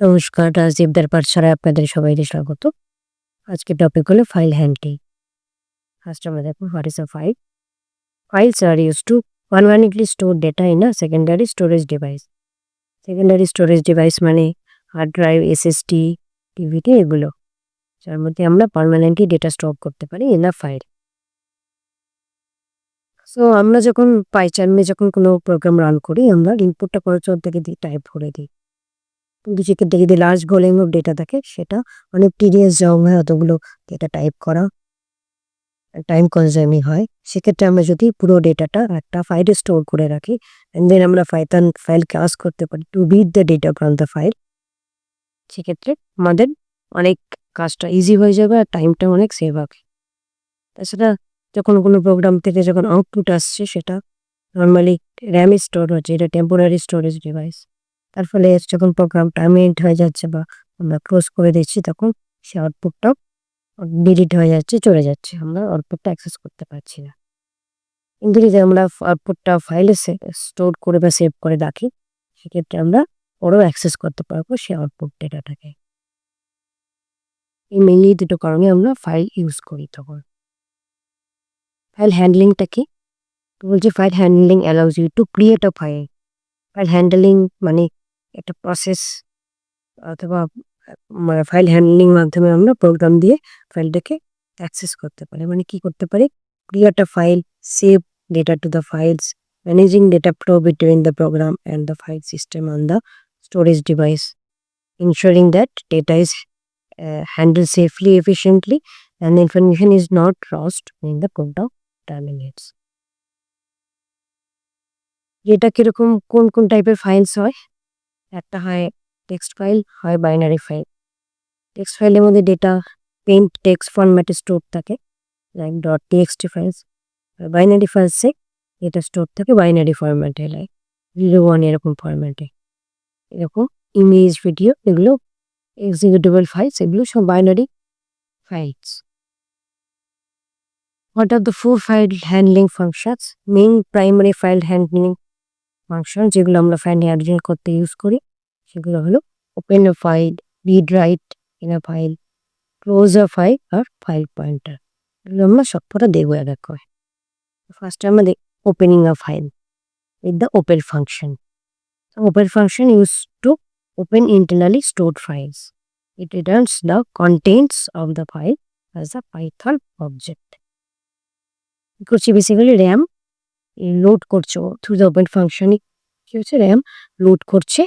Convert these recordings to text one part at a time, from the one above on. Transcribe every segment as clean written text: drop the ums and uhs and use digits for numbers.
নমস্কার, রাজদীপদার পাঠশালায় আপনাদের সবাইকে স্বাগত। আজকের টপিক হলো ফাইল হ্যান্ডলিং। ফার্স্ট আমরা দেখব what is a file. Files are used to permanently store data in a secondary storage device. Secondary storage device মানে হার্ড ড্রাইভ, এসএসডি, ডিভিডি এগুলো, যার মধ্যে আমরা পারমানেন্টলি ডেটা স্টোর করতে পারি ইন আ ফাইল। সো আমরা যখন পাইচার্মে যখন কোনো প্রোগ্রাম রান করি, আমরা ইনপুটটা কনসোল থেকে টাইপ করে দিই। কিন্তু সেক্ষেত্রে যদি লার্জ ভলিউম অফ ডেটা থাকে, সেটা অনেক টিডিয়াস জব হয়, অতগুলো ডেটা টাইপ করা টাইম কনজিউমিং হয়। সেক্ষেত্রে আমরা যদি পুরো ডেটাটা একটা ফাইলে স্টোর করে রাখি, অ্যান্ড দেন আমরা ফাইলকে আস্ক করতে পারি to read the data from the file, সেক্ষেত্রে আমাদের অনেক কাজটা ইজি হয়ে যাবে আর টাইমটা অনেক সেভ হবে। তাছাড়া যখন কোনো প্রোগ্রাম থেকে যখন আউটপুট আসছে, সেটা নর্মালি র্যামে স্টোর হচ্ছে, এটা টেম্পোরারি স্টোরেজ ডিভাইস। তার ফলে যখন প্রোগ্রাম টার্মিনেট হয়ে যাচ্ছে বা আমরা ক্লোজ করে দিচ্ছি, তখন সে আউটপুটটাও ডিলিট হয়ে যাচ্ছে, চলে যাচ্ছে, আমরা আউটপুটটা অ্যাক্সেস করতে পারছি না। কিন্তু যদি আমরা আউটপুটটা ফাইলে স্টোর করে বা সেভ করে রাখি, সেক্ষেত্রে আমরা পরেও অ্যাক্সেস করতে পারবো সেই আউটপুট ডেটাটাকে। এই মেনলি দুটো কারণে আমরা ফাইল ইউজ করি। তখন ফাইল হ্যান্ডলিংটা কি বলছি? File handling allows you to create a file. File handling মানে একটা প্রসেস অথবা ফাইল হ্যান্ডলিং মাধ্যমে আমরা প্রোগ্রাম দিয়ে ফাইলটাকে অ্যাক্সেস করতে পারি। মানে কি করতে পারি? Create a file, save data to the files, managing data flow between the program and the file system on the storage device, ensuring that data is handled safely, efficiently, and the information is not lost when the program terminates. এটা কিরকম, কোন কোন টাইপের files হয়? একটা হয় text file, হয় binary file. Text ফাইলের মধ্যে ডেটা প্লেন টেক্সট ফরম্যাটে স্টোর থাকে, লাইক .txt ফাইলস। বাইনারি ফাইলসে এটা স্টোর থাকে বাইনারি ফরম্যাটে, লাইক 0, 1 এরকম ফরম্যাটে। এরকম ইমেজ, ভিডিও এগুলো এক্সিকিউটেবল ফাইলস, এগুলো সব binary files. What are the 4 file handling functions? Main primary file handling function যেগুলো আমরা ফাইল হ্যান্ডলিং করতে ইউজ করি, সেগুলো হলো open a file, read write in a file, close a file আর ফাইল পয়েন্টার। এগুলো আমরা সবকটা দেখবো এক এক করে। ফার্স্ট আমরা opening a file with the open function. So open function used to open internally stored files. It returns the contents of the file as a Python object. করছি বেসিক্যালি র্যাম লোড করছে through the open function. কি হচ্ছে? RAM load করছে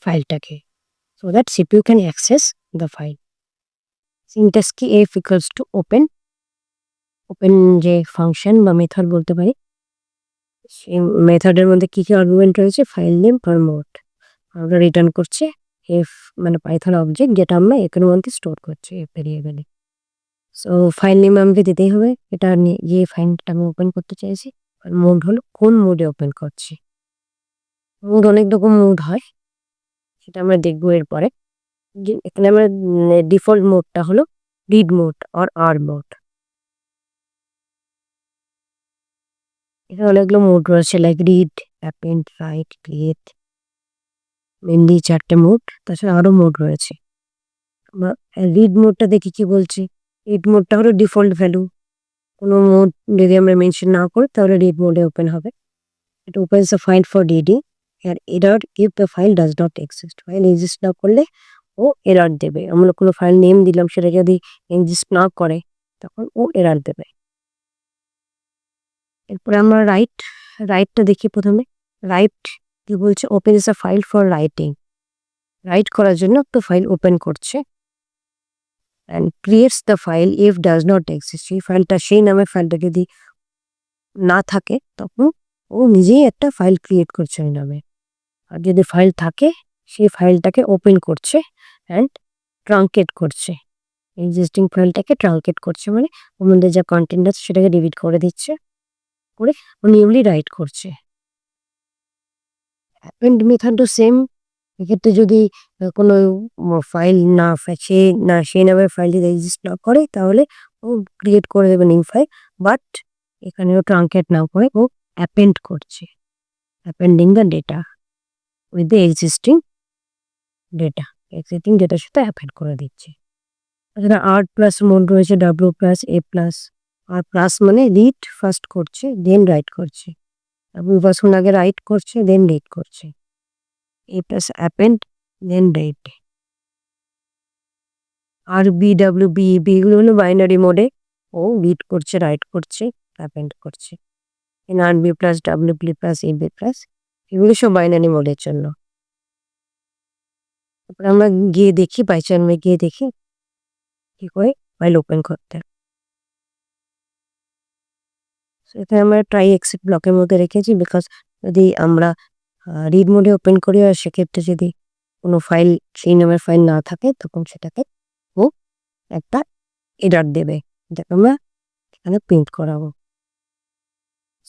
ফাইলটাকে, so that CPU can access the file. Syntax কি? F equals to open, open যে function বা method বলতে পারি, সেই মেথডের মধ্যে কী কী আর্গুমেন্ট রয়েছে? ফাইল নেম আর মোড। আমরা রিটার্ন করছে এফ মানে পাইথন অবজেক্ট, যেটা আমরা এখানের মধ্যে স্টোর করছি এফ ভেরিয়েবলে। সো ফাইল নেম আমাকে দিতেই হবে, এটা যে ফাইলটা আমি ওপেন করতে চাইছি। আর মোড হলো কোন মোডে ওপেন করছি। মোড অনেক রকম মোড হয়, সেটা আমরা দেখবো এরপরে। এখানে আমরা ডিফল্ট মোডটা হলো রিড মোড আর আর মোড। এখানে অনেকগুলো মোড রয়েছে, like read, append, write, create, mainly 4টে মোড। তাছাড়া আরও মোড রয়েছে। আমরা রিড মোডটা দেখি কি বলছি। রিড মোডটা হলো ডিফল্ট ভ্যালু, কোনো মোড যদি আমরা মেনশন না করি তাহলে রিড মোডে ওপেন হবে। এটা opens a file for reading আর error if the file does not exist. File exist না করলে ও এরর দেবে। আমরা কোনো ফাইল নেম দিলাম, সেটা যদি এক্সিস্ট না করে তখন ও এরর দেবে। এরপরে আমরা রাইটটা দেখি প্রথমে। রাইট কি বলছে? Open is a file for writing. Right করার জন্য একটা ফাইল ওপেন করছে। And creates the file if does not exist. সেই ফাইলটা, সেই নামে ফাইলটা যদি না থাকে, তখন ও নিজেই একটা ফাইল ক্রিয়েট করছে ওই নামে। আর যদি ফাইল থাকে, সেই ফাইলটাকে ওপেন করছে অ্যান্ড ট্রাঙ্কেট করছে। এক্সিস্টিং ফাইলটাকে ট্রাঙ্কেট করছে, মানে ওর মধ্যে যা কন্টেন্ট আছে সেটাকে ডিলিট করে দিচ্ছে, করে ও নিউলি রাইট করছে। অ্যাপেন্ড মেথডও সেম। এক্ষেত্রে যদি কোনো ফাইল সেই নামের ফাইল যদি এক্সিস্ট না করে, তাহলে ও ক্রিয়েট করে দেবে নিউ ফাইল। বাট এখানেও ট্রাঙ্কেট না করে ও অ্যাপেন্ড করছে, appending the data with the existing data. Existing ডেটার সাথে অ্যাপেন্ড করে দিচ্ছি। এখানে আর প্লাস মোড রয়েছে, ডাব্লিউ plus, a plus. R plus মানে রিড ফার্স্ট করছে দেন রাইট করছে, ডাব্লিউ প্লাস মানে আগে রাইট করছে দেন রিড করছে, a plus append then write. R b ডাব্লিউ বি বি এগুলো হলো বাইনারি মোডে, ও রিড করছে রাইট করছে অ্যাপেন্ড করছে। আর বি প্লাস, ডাব্লিউ b plus, a b plus এগুলো সব বাইনারি মোডের জন্য। তারপরে আমরা গিয়ে দেখি, পাইথনে গিয়ে দেখি কি করে ফাইল ওপেন করতে। এখানে আমরা ট্রাই এক্সিট ব্লকের মধ্যে রেখেছি, বিকজ যদি আমরা রিড মোডে ওপেন করি আর সেক্ষেত্রে যদি কোনো ফাইল সেই নামের ফাইল না থাকে তখন সেটাকে ও একটা এরর দেবে, যেটা আমরা এখানে প্রিন্ট করাবো।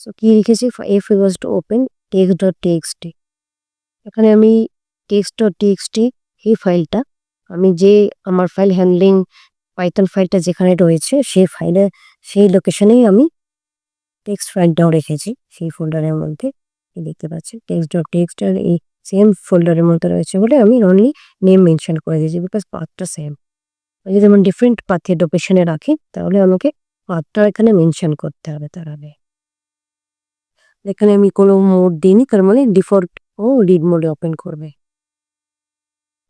সো কি লিখেছি, F equals to open text dot TXT. এখানে আমি টেক্সট ডট টিএক্সটি এই ফাইলটা আমি যে আমার ফাইল হ্যান্ডলিং পাইথন ফাইলটা যেখানে রয়েছে সেই ফাইলে সেই লোকেশনেই আমি টেক্সট ফাইলটাও রেখেছি সেই ফোল্ডারের মধ্যে। দেখতে পাচ্ছি টেক্সট ডট টেক্সট আর এই সেম ফোল্ডারের মধ্যে রয়েছে বলে আমি অনলি নেম মেনশন করে দিয়েছি, বিকজ পাথটা সেম। যদি আমি ডিফারেন্ট পাথের লোকেশনে রাখি তাহলে আমাকে পাথটা এখানে মেনশন করতে হবে তার আগে। এখানে আমি কোনো মোড দিইনি, তার মানে ডিফল্ট ও রিড মোডে ওপেন করবে।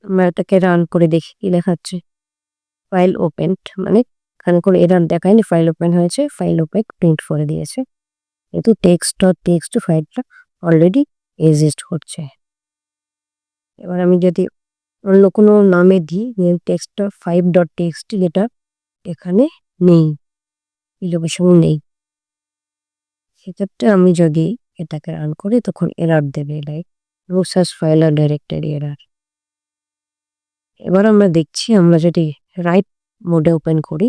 আমরা এটাকে রান করে দেখি কি লেখাচ্ছে, ফাইল ওপেনড, মানে এখানে কোনো এরর দেখায়নি, ফাইল ওপেন হয়েছে, ফাইল ওপেন প্রিন্ট করে দিয়েছে। কিন্তু টেক্সট ডট টেক্সট ফাইলটা অলরেডি এক্সিস্ট করছে। এবার আমি যদি অন্য কোনো নামে দিই, টেক্সট ফাইভ ডট টেক্সট, যেটা এখানে নেই, এই লোকেশনে নেই, সেক্ষেত্রে আমি যদি এটাকে রান করি তখন এরর দেবে, লাইক নো সাচ ফাইল আর ডাইরেক্টরি এরর। এবার আমরা দেখছি, আমরা যদি রাইট মোডে ওপেন করি,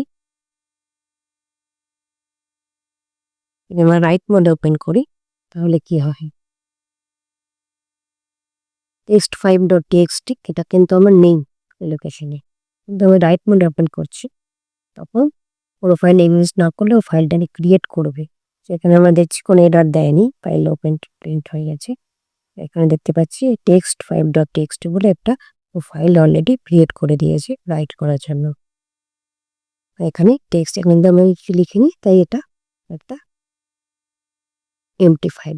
আমরা রাইট মোডে ওপেন করি তাহলে কি হয়, টেক্সট ফাইভ ডট টিএক্সটি এটা কিন্তু আমার নেই লোকেশনে, কিন্তু আমি রাইট মোডে ওপেন করছি, তখন পুরো ফাইল এক্সিস্ট না করলেও ফাইলটা ক্রিয়েট করবে। সেখানে আমরা দেখছি কোনো এরর দেয়নি, ফাইল ওপেন প্রিন্ট হয়ে গেছে। এখানে দেখতে পাচ্ছি টেক্সট ফাইভ ডট টিএক্সটি বলে একটা ফাইল অলরেডি ক্রিয়েট করে দিয়েছে রাইট করার জন্য। এখানে টেক্সট এখানে আমি কিছু লিখিনি, তাই এটা একটা এমটি ফাইল।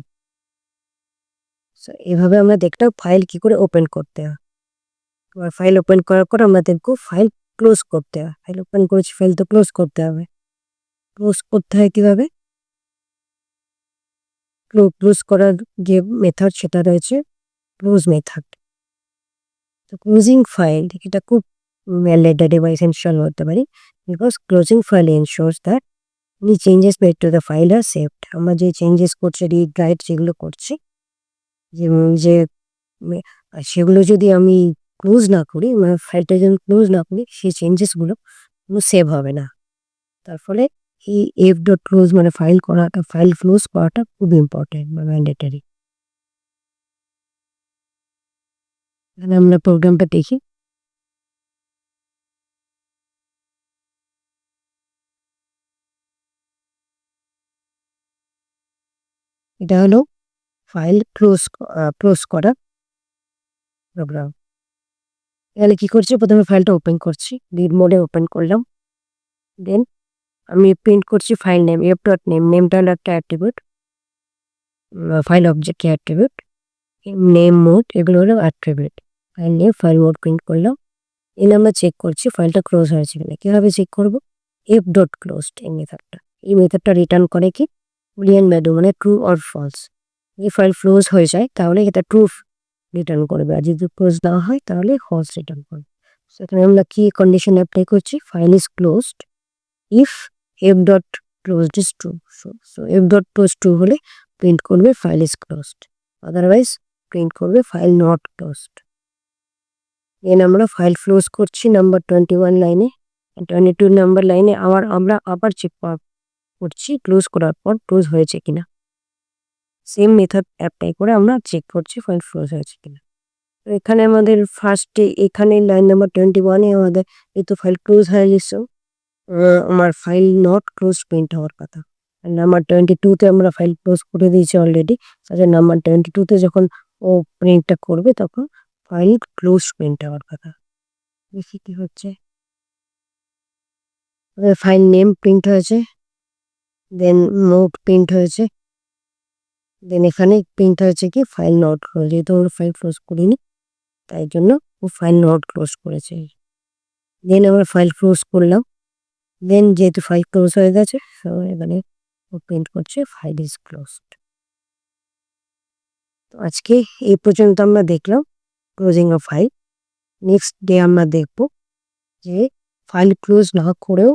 সো এভাবে আমরা দেখলাম ফাইল কি করে ওপেন করতে হয়। এবার ফাইল ওপেন করার পর আমরা দেখবো ফাইল ক্লোজ করতে হয়। ফাইল ওপেন করেছি, ফাইল তো ক্লোজ করতে হবে। ক্লোজ করতে হয় কিভাবে, ক্লোজ করার যে মেথড সেটা রয়েছে ক্লোজ মেথড। তো ক্লোজিং ফাইল এটা খুব লেটার ডিভাইস ইনস্টল করতে পারি, because closing file ensures that any changes made to the file are saved. আমরা যে চেঞ্জেস করছি, রিড রাইট যেগুলো করছি, যে সেগুলো যদি আমি ক্লোজ না করি, মানে ফাইলটা যদি ক্লোজ না করি, সেই চেঞ্জেসগুলো কোনো সেভ হবে না। তার ফলে এই এফ ডট ক্লোজ মানে ফাইল ক্লোজ করাটা খুব ইম্পর্টেন্ট বা ম্যান্ডেটারি। এখানে আমরা প্রোগ্রামটা দেখি, এটা হলো ফাইল ক্লোজ করা প্রোগ্রাম। এখানে কি করছি, প্রথমে ফাইলটা ওপেন করছি, রিড মোডে ওপেন করলাম, দেন আমি প্রিন্ট করছি file name, F dot name, নেমটা হলো একটা attribute, file object attribute, name mode এগুলো হলো attribute. File name, file mode print করলাম। এনে আমরা চেক করছি ফাইলটা ক্লোজ হয়েছে কিনা। কীভাবে চেক করবো, এফ ডট ক্লোজড এই মেথডটা, এই মেথডটা রিটার্ন করে কি বুলিয়ান ভ্যালু, মানে ট্রু অর ফলস। যদি ফাইল ক্লোজ হয়ে যায় তাহলে এটা ট্রু রিটার্ন করবে, আর যদি ক্লোজ না হয় তাহলে ফলস রিটার্ন করবে। সেখানে আমরা কি কন্ডিশন অ্যাপ্লাই করছি, file is closed if F dot closed is true. So F dot close true হলে প্রিন্ট করবে file is closed, otherwise print করবে ফাইল নট ক্লোজড। দেন আমরা ফাইল ক্লোজ করছি নাম্বার 21 লাইনে, 22 নাম্বার লাইনে আমরা আবার চেক করছি ক্লোজ করার পর ক্লোজ হয়েছে কিনা। সেম মেথড অ্যাপ্লাই করে আমরা চেক করছি ফাইল ক্লোজ হয়েছে কিনা। তো এখানে আমাদের ফার্স্টে এখানে লাইন নাম্বার 21-এ আমাদের এই তো ফাইল ক্লোজ হয়ে গেছে, আমার ফাইল নট ক্লোজ প্রিন্ট হওয়ার কথা। নাম্বার 22-তে আমরা ফাইল ক্লোজ করে দিয়েছি অলরেডি, তাহলে নাম্বার 22-তে যখন ও প্রিন্টটা করবে তখন ফাইল ক্লোজ প্রিন্ট হওয়ার কথা। দেখি কি হচ্ছে। ফাইল নেম প্রিন্ট হয়েছে, দেন নোট প্রিন্ট হয়েছে, দেন এখানে প্রিন্ট হয়েছে কি ফাইল নট ক্লোজ, যেহেতু আমরা ফাইল ক্লোজ করিনি তাই জন্য ও ফাইল নট ক্লোজ করেছে। দেন আমরা ফাইল ক্লোজ করলাম, দেন যেহেতু ফাইল ক্লোজ হয়ে গেছে এখানে ও প্রিন্ট করছে ফাইল ইজ ক্লোজড। তো আজকে এই পর্যন্ত আমরা দেখলাম closing of file. Next day আমরা দেখব যে ফাইল ক্লোজ না করেও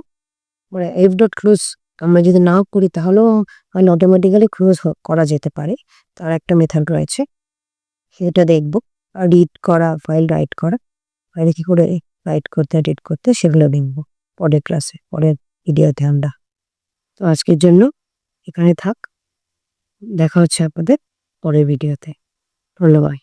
মানে এফ ডট ক্লোজ আমরা যদি না করি তাহলেও ফাইল অটোমেটিক্যালি ক্লোজ করা যেতে পারে, তার একটা মেথড রয়েছে সেটা দেখব। আর রিড করা, ফাইল রাইট করা, ফাইলে কী করে রাইট করতে রিড করতে সেগুলো দেখব পরের ক্লাসে, পরের ভিডিওতে আমরা। তো আজকের জন্য এখানে থাক, দেখা হচ্ছে আপনাদের পরের ভিডিওতে। ধন্যবাদ।